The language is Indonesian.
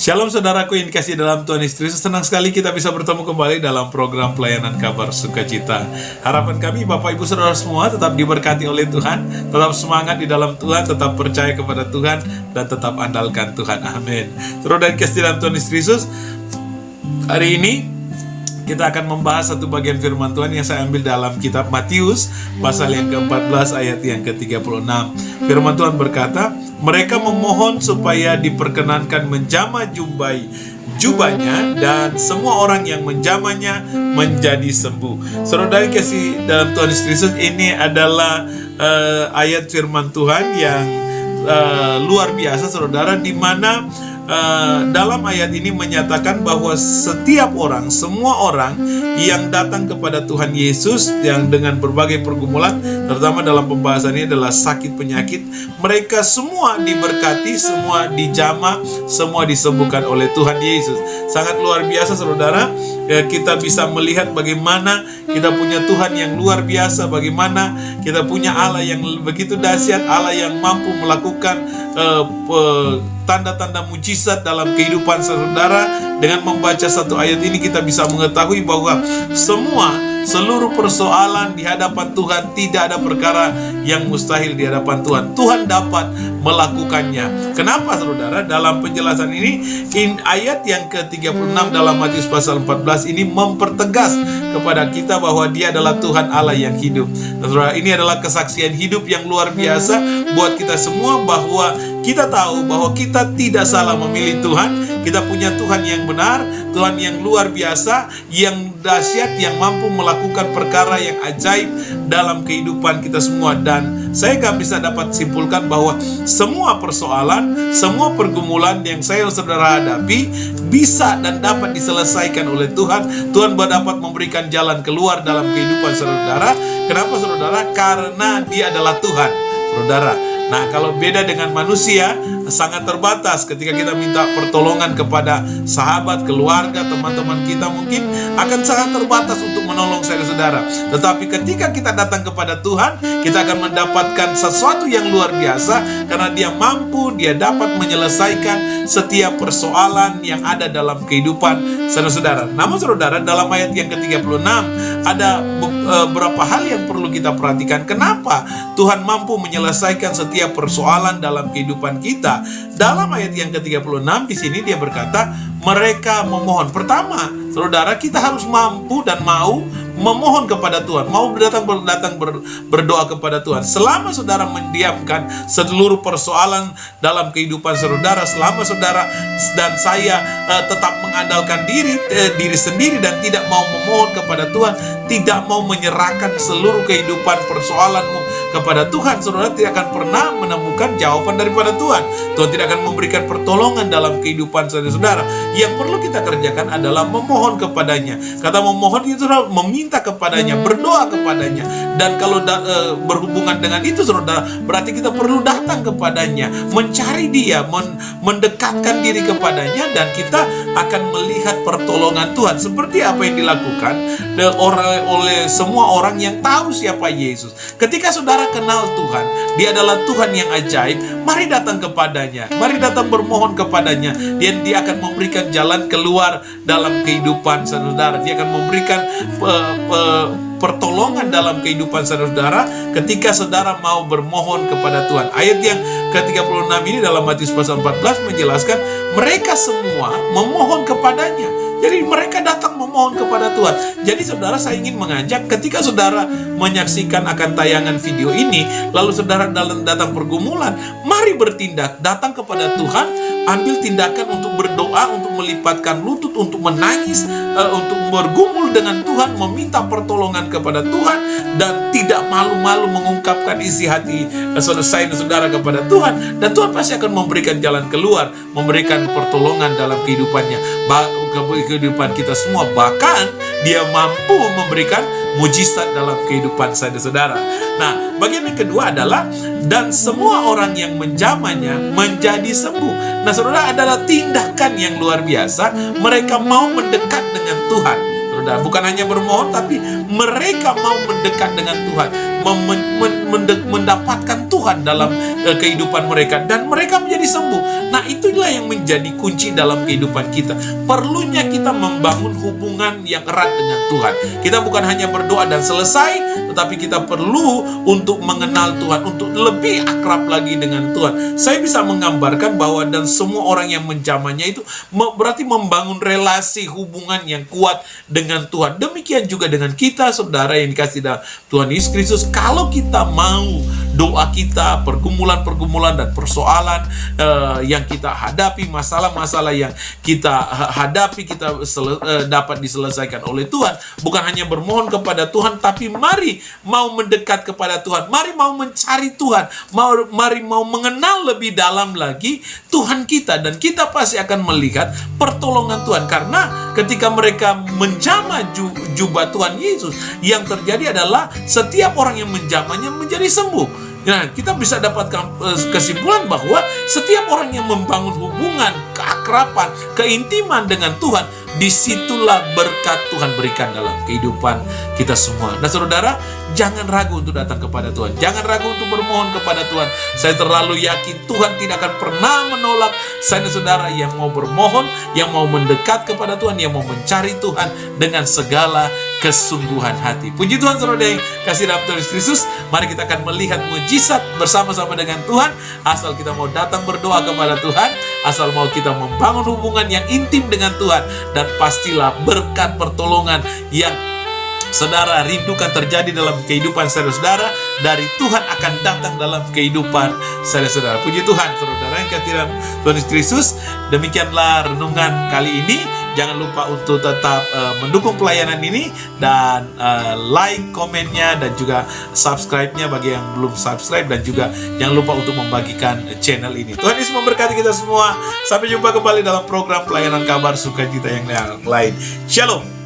Shalom saudaraku yang dikasihi dalam Tuhan Yesus Kristus. Senang sekali kita bisa bertemu kembali dalam program pelayanan kabar sukacita. Harapan kami Bapak Ibu Saudara semua tetap diberkati oleh Tuhan, tetap semangat di dalam Tuhan, tetap percaya kepada Tuhan, dan tetap andalkan Tuhan. Amin. Saudara dan dikasihi dalam Tuhan Yesus Kristus, hari ini kita akan membahas satu bagian firman Tuhan yang saya ambil dalam kitab Matius pasal yang ke-14 ayat yang ke-36. Firman Tuhan berkata, mereka memohon supaya diperkenankan menjamah jubahnya, dan semua orang yang menjamahnya menjadi sembuh. Saudara kasih dalam Tuhan Yesus Kristus, ini adalah ayat firman Tuhan yang luar biasa, saudara, di mana dalam ayat ini menyatakan bahwa setiap orang, semua orang yang datang kepada Tuhan Yesus yang dengan berbagai pergumulan, terutama dalam pembahasan ini adalah sakit penyakit, mereka semua diberkati, semua dijamah, semua disembuhkan oleh Tuhan Yesus. Sangat luar biasa, saudara. Kita bisa melihat bagaimana kita punya Tuhan yang luar biasa, bagaimana kita punya Allah yang begitu dahsyat, Allah yang mampu melakukan tanda-tanda mujizat dalam kehidupan saudara. Dengan membaca satu ayat ini kita bisa mengetahui bahwa seluruh persoalan di hadapan Tuhan, tidak ada perkara yang mustahil di hadapan Tuhan. Tuhan dapat melakukannya. Kenapa saudara? Dalam penjelasan ini, ayat yang ke-36 dalam Matius pasal 14 ini mempertegas kepada kita bahwa Dia adalah Tuhan Allah yang hidup. Saudara, ini adalah kesaksian hidup yang luar biasa buat kita semua, bahwa kita tahu bahwa kita tidak salah memilih Tuhan. Kita punya Tuhan yang benar, Tuhan yang luar biasa, yang dahsyat, yang mampu melakukan perkara yang ajaib dalam kehidupan kita semua. Dan saya gak bisa dapat simpulkan bahwa semua persoalan, semua pergumulan yang saya dan saudara hadapi bisa dan dapat diselesaikan oleh Tuhan. Tuhan dapat memberikan jalan keluar dalam kehidupan saudara. Kenapa saudara? Karena Dia adalah Tuhan, saudara. Nah, kalau beda dengan manusia, sangat terbatas. Ketika kita minta pertolongan kepada sahabat, keluarga, teman-teman kita, mungkin akan sangat terbatas untuk menolong saudara. Tetapi ketika kita datang kepada Tuhan, kita akan mendapatkan sesuatu yang luar biasa, karena Dia mampu, Dia dapat menyelesaikan setiap persoalan yang ada dalam kehidupan saudara. Namun saudara, dalam ayat yang ke-36 ada beberapa hal yang perlu kita perhatikan. Kenapa Tuhan mampu menyelesaikan setiap persoalan dalam kehidupan kita? Dalam ayat yang ke-36 di sini Dia berkata, mereka memohon. Pertama, saudara, kita harus mampu dan mau memohon kepada Tuhan, mau berdoa kepada Tuhan. Selama saudara mendiamkan seluruh persoalan dalam kehidupan saudara, selama saudara dan saya tetap mengandalkan diri sendiri dan tidak mau memohon kepada Tuhan, tidak mau menyerahkan seluruh kehidupan persoalanmu kepada Tuhan, saudara tidak akan pernah menemukan jawaban daripada Tuhan. Tuhan tidak akan memberikan pertolongan dalam kehidupan saudara. Yang perlu kita kerjakan adalah memohon kepadanya. Kata memohon itu adalah meminta kepadanya, berdoa kepadanya. Dan kalau berhubungan dengan itu saudara, berarti kita perlu datang kepadanya, mencari Dia, mendekatkan diri kepadanya, dan kita akan melihat pertolongan Tuhan. Seperti apa yang dilakukan oleh semua orang yang tahu siapa Yesus. Ketika saudara kenal Tuhan, Dia adalah Tuhan yang ajaib, mari datang kepadanya, mari datang bermohon kepadanya. Dia akan memberikan jalan keluar dalam kehidupan saudara. Dia akan memberikan pertolongan dalam kehidupan saudara ketika saudara mau bermohon kepada Tuhan. Ayat yang ke-36 ini dalam Matius pasal 14 menjelaskan mereka semua memohon kepadanya. Jadi mereka datang memohon kepada Tuhan. Jadi saudara, saya ingin mengajak, ketika saudara menyaksikan akan tayangan video ini, lalu saudara datang pergumulan, mari bertindak, datang kepada Tuhan, ambil tindakan untuk berdoa, untuk melipatkan lutut, untuk menangis, untuk bergumul dengan Tuhan, meminta pertolongan kepada Tuhan, dan tidak malu-malu mengungkapkan isi hati saudara kepada Tuhan. Dan Tuhan pasti akan memberikan jalan keluar, memberikan pertolongan dalam kehidupan kita semua. Bahkan Dia mampu memberikan mujizat dalam kehidupan saudara. Nah, bagian yang kedua adalah dan semua orang yang menjamahnya menjadi sembuh. Nah, saudara, adalah tindakan yang luar biasa. Mereka mau mendekat dengan Tuhan. Saudara, bukan hanya bermohon, tapi mereka mau mendekat dengan Tuhan, mendapatkan Tuhan dalam kehidupan mereka, dan mereka menjadi sembuh. Nah, itulah yang menjadi kunci dalam kehidupan kita. Perlunya kita membangun hubungan yang erat dengan Tuhan. Kita bukan hanya berdoa dan selesai, tetapi kita perlu untuk mengenal Tuhan, untuk lebih akrab lagi dengan Tuhan. Saya bisa menggambarkan bahwa dan semua orang yang menjamahnya itu berarti membangun relasi hubungan yang kuat dengan Tuhan. Demikian juga dengan kita, saudara yang dikasihi dalam Tuhan Yesus Kristus. Kalau kita mau doa kita, pergumulan-pergumulan dan persoalan yang kita hadapi, masalah-masalah yang kita hadapi, kita dapat diselesaikan oleh Tuhan. Bukan hanya bermohon kepada Tuhan, tapi mari mau mendekat kepada Tuhan. Mari mau mencari Tuhan. Mari mau mengenal lebih dalam lagi Tuhan kita. Dan kita pasti akan melihat pertolongan Tuhan. Karena ketika mereka menjamah jubah Tuhan Yesus, yang terjadi adalah setiap orang yang menjamahnya menjadi sembuh. Nah, kita bisa dapatkan kesimpulan bahwa setiap orang yang membangun hubungan, keakraban, keintiman dengan Tuhan, disitulah berkat Tuhan berikan dalam kehidupan kita semua. Nah, saudara, jangan ragu untuk datang kepada Tuhan. Jangan ragu untuk bermohon kepada Tuhan. Saya terlalu yakin Tuhan tidak akan pernah menolak saya dan saudara yang mau bermohon, yang mau mendekat kepada Tuhan, yang mau mencari Tuhan dengan segala kesungguhan hati. Puji Tuhan, saudara yang kasih dalam Tuhan Yesus Kristus. Mari kita akan melihat mujizat bersama-sama dengan Tuhan. Asal kita mau datang berdoa kepada Tuhan, asal mau kita membangun hubungan yang intim dengan Tuhan, dan pastilah berkat pertolongan yang saudara rindukan terjadi dalam kehidupan saudara-saudara dari Tuhan akan datang dalam kehidupan saudara-saudara. Puji Tuhan, saudara yang kasih dalam Tuhan Yesus Kristus. Demikianlah renungan kali ini. Jangan lupa untuk tetap mendukung pelayanan ini, dan like, komennya, dan juga subscribe-nya bagi yang belum subscribe, dan juga jangan lupa untuk membagikan channel ini. Tuhan Yesus memberkati kita semua. Sampai jumpa kembali dalam program pelayanan kabar sukacita yang lain. Shalom.